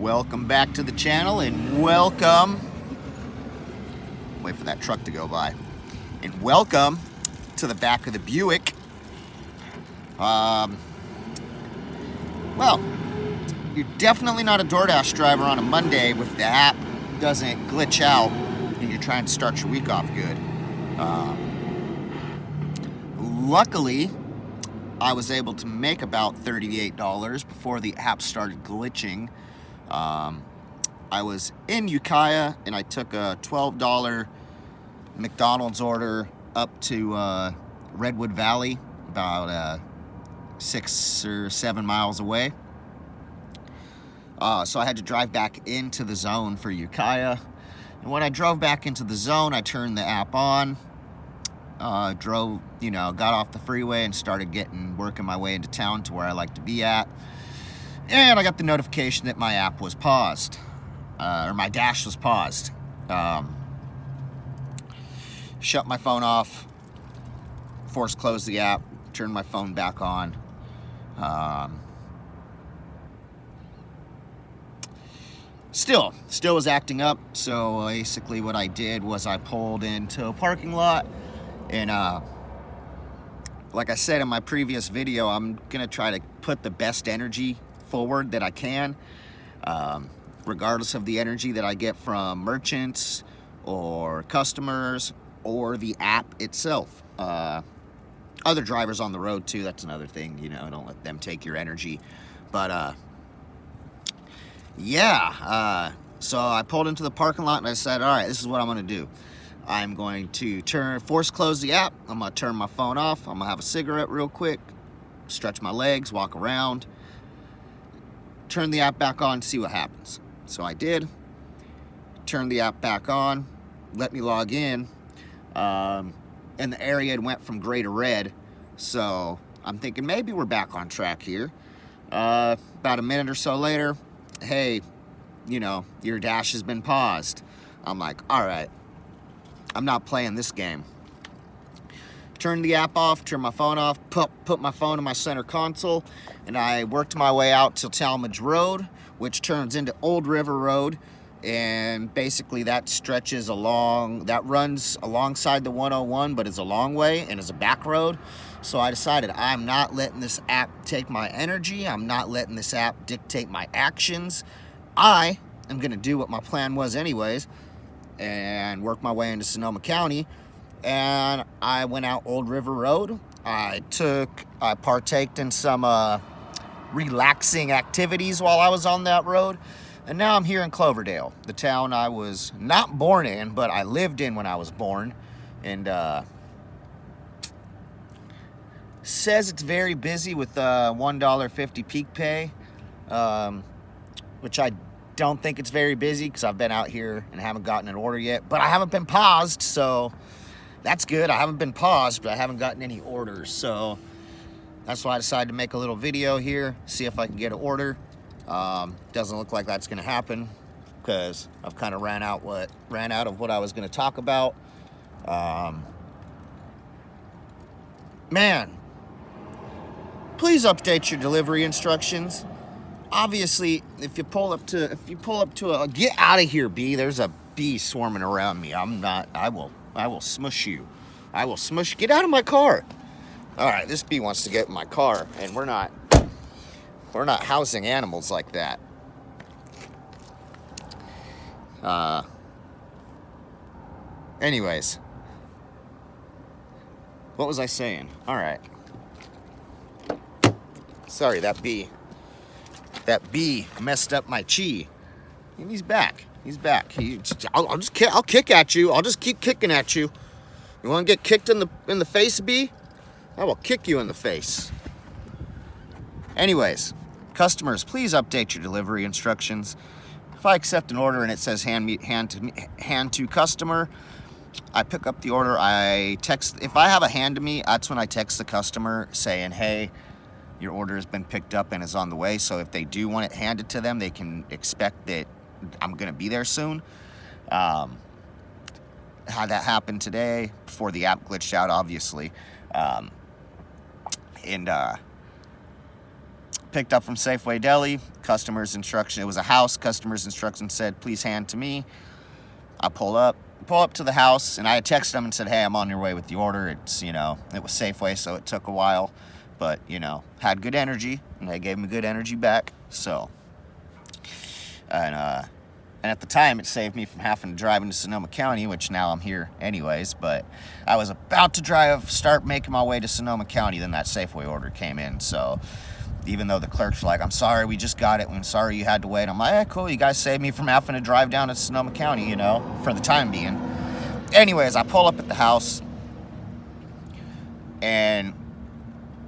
Welcome back to the channel and welcome, wait for that truck to go by, and welcome to the back of the Buick. Well, you're definitely not a DoorDash driver on a Monday if the app doesn't glitch out and you're trying to start your week off good. Luckily, I was able to make about $38 before the app started glitching. I was in Ukiah and I took a $12 McDonald's order up to Redwood Valley, about 6 or 7 miles away. So I had to drive back into the zone for Ukiah. And when I drove back into the zone, I turned the app on, drove, got off the freeway and started working my way into town to where I like to be at. And I got the notification that my app was paused, or my dash was paused. Shut my phone off, force close the app, turn my phone back on. Still was acting up, so basically what I did was I pulled into a parking lot, and like I said in my previous video, I'm gonna try to put the best energy forward that I can, regardless of the energy that I get from merchants or customers or the app itself. Other drivers on the road too, that's another thing, don't let them take your energy. But so I pulled into the parking lot and I said, all right, this is what I'm gonna do. I'm going to force close the app. I'm gonna turn my phone off. I'm gonna have a cigarette real quick, stretch my legs, walk around, turn the app back on, see what happens. So I did, turn the app back on, let me log in, and the area went from gray to red. So I'm thinking maybe we're back on track here. About a minute or so later, hey, your dash has been paused. I'm like, all right, I'm not playing this game. Turn the app off, turn my phone off, put my phone in my center console, and I worked my way out to Talmadge Road, which turns into Old River Road, and basically that runs alongside the 101, but is a long way and is a back road. So I decided I'm not letting this app take my energy. I'm not letting this app dictate my actions. I am gonna do what my plan was anyways, and work my way into Sonoma County. And I went out Old River Road. I partaked in some relaxing activities while I was on that road. And now I'm here in Cloverdale, the town I was not born in, but I lived in when I was born. And says it's very busy with $1.50 peak pay, which I don't think it's very busy because I've been out here and haven't gotten an order yet. But I haven't been paused, so that's good. I haven't been paused, but I haven't gotten any orders. So that's why I decided to make a little video here, see if I can get an order. Doesn't look like that's gonna happen because I've kind of ran out of what I was gonna talk about. Man, please update your delivery instructions. Obviously, if you pull up to a, get out of here, bee. There's a bee swarming around me. I will smush you. I will smush, get out of my car. All right, this bee wants to get in my car, and we're not housing animals like that. Anyways, what was I saying? All right. Sorry, that bee messed up my chi. And he's back. I'll kick at you. I'll just keep kicking at you. You want to get kicked in the face, bee? I will kick you in the face. Anyways, customers, please update your delivery instructions. If I accept an order and it says hand to customer, I pick up the order. I text. If I have a hand to me, that's when I text the customer saying, "Hey, your order has been picked up and is on the way." So if they do want it handed to them, they can expect that I'm gonna be there soon. Had that happen today before the app glitched out, obviously. picked up from Safeway Deli. Customer's instruction, it was a house. Customer's instruction said, please hand to me. I pull up to the house, and I had texted them and said, hey, I'm on your way with the order. It's, you know, it was Safeway, so it took a while, but, you know, had good energy, and they gave me good energy back. So, and at the time, it saved me from having to drive into Sonoma County, which now I'm here anyways, but I was about to start making my way to Sonoma County, then that Safeway order came in. So even though the clerks were like, I'm sorry, we just got it, I'm sorry you had to wait, I'm like, yeah, cool, you guys saved me from having to drive down to Sonoma County, you know, for the time being. Anyways, I pull up at the house, and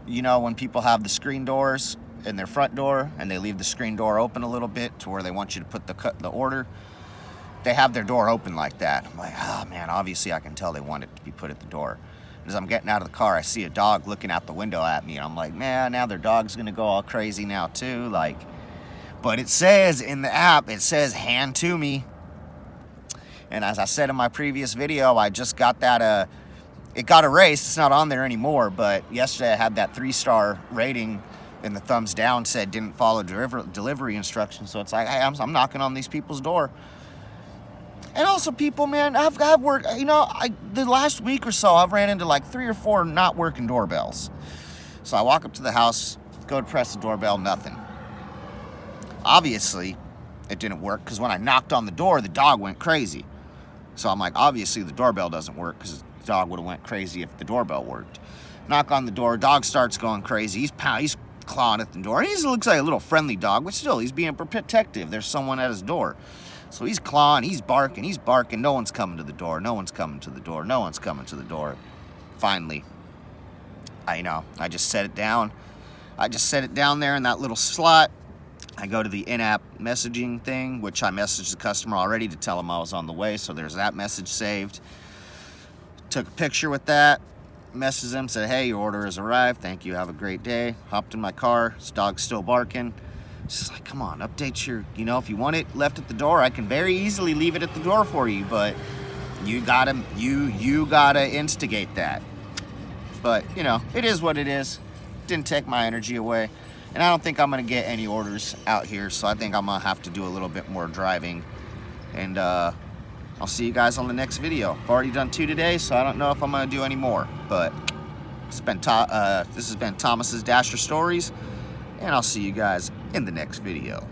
you know when people have the screen doors in their front door and they leave the screen door open a little bit to where they want you to put the order, they have their door open like that. I'm like, oh man, obviously I can tell they want it to be put at the door. As I'm getting out of the car, I see a dog looking out the window at me, and I'm like, man, now their dog's gonna go all crazy now too, like. But it says in the app, it says hand to me. And as I said in my previous video, I just got that, it got erased, it's not on there anymore, but yesterday I had that 3-star rating, and the thumbs down said didn't follow delivery instructions. So it's like, hey, I'm knocking on these people's door. And also, people, man, I've worked, you know, the last week or so, I've ran into like 3 or 4 not working doorbells. So I walk up to the house, go to press the doorbell, nothing. Obviously, it didn't work, because when I knocked on the door, the dog went crazy. So I'm like, obviously the doorbell doesn't work, because the dog would have went crazy if the doorbell worked. Knock on the door, dog starts going crazy. He's clawing at the door. He looks like a little friendly dog, but still, he's being protective. There's someone at his door. So he's clawing, he's barking. No one's coming to the door. No one's coming to the door. No one's coming to the door. Finally, I just set it down. I just set it down there in that little slot. I go to the in-app messaging thing, which I messaged the customer already to tell him I was on the way. So there's that message saved. Took a picture with that. Messaged them, said, hey, your order has arrived. Thank you. Have a great day. Hopped in my car. This dog's still barking. It's just like, come on, update your, you know, if you want it left at the door, I can very easily leave it at the door for you, but you gotta instigate that. But, you know, it is what it is. Didn't take my energy away. And I don't think I'm gonna get any orders out here, so I think I'm gonna have to do a little bit more driving. And I'll see you guys on the next video. I've already done 2 today, so I don't know if I'm gonna do any more. But this has been Thomas's Dasher Stories, and I'll see you guys in the next video.